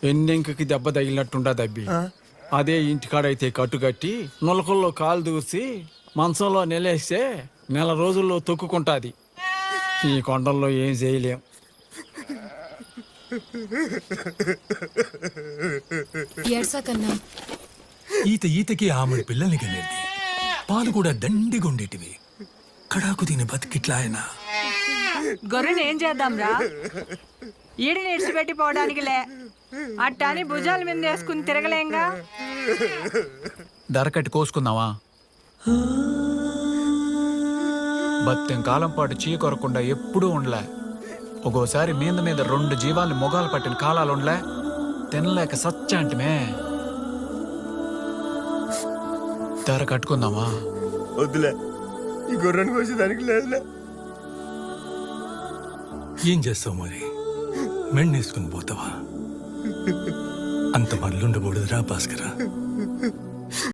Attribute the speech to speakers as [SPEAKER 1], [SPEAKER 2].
[SPEAKER 1] ఎన్నెంకకి దెబ్బ తగిలినట్టుండదు అబ్బి. అదే ఇంటికాడైతే కట్టుకట్టి నులకల్లో కాలు దూసి మంచంలో నెలేస్తే నెల రోజుల్లో తొక్కుకుంటాది. ఈ కొండల్లో ఏం చేయలేం.
[SPEAKER 2] ఏడ్సాకన్నా
[SPEAKER 3] ఈతకి ఆమెడు పిల్లల్ని కనేది. పాలు కూడా దండిగుండేటివి. కడాకు తిని బతికిట్లా ఆయన.
[SPEAKER 4] గొర్రెని ఏం చేద్దాం రా? ఈడిని ఇడిచిపెట్టిపోవడానికి లే, అట్టాని భుజాల మీద వేసుకుని తిరగలేంగా.
[SPEAKER 5] దరకట్టి కోసుకుందామా? బత్తెం కాలం పాటు చీకొరకుండా ఎప్పుడూ ఉండలే. ఒక్కోసారి మీద మీద 2 జీవాల్ని మొగాలు పట్టిన కాలాలు ఉండలే. తినలేక సచ్చాంటిమే. దర కట్టుకుందామా?
[SPEAKER 6] వద్దులే, ఈ గొర్రెను కోసేదానికి లేదులే.
[SPEAKER 3] ఏం చేస్తావు మరి? మెండేసుకుని పోతావా? అంత మళ్ళుండకూడదురా భాస్కరా.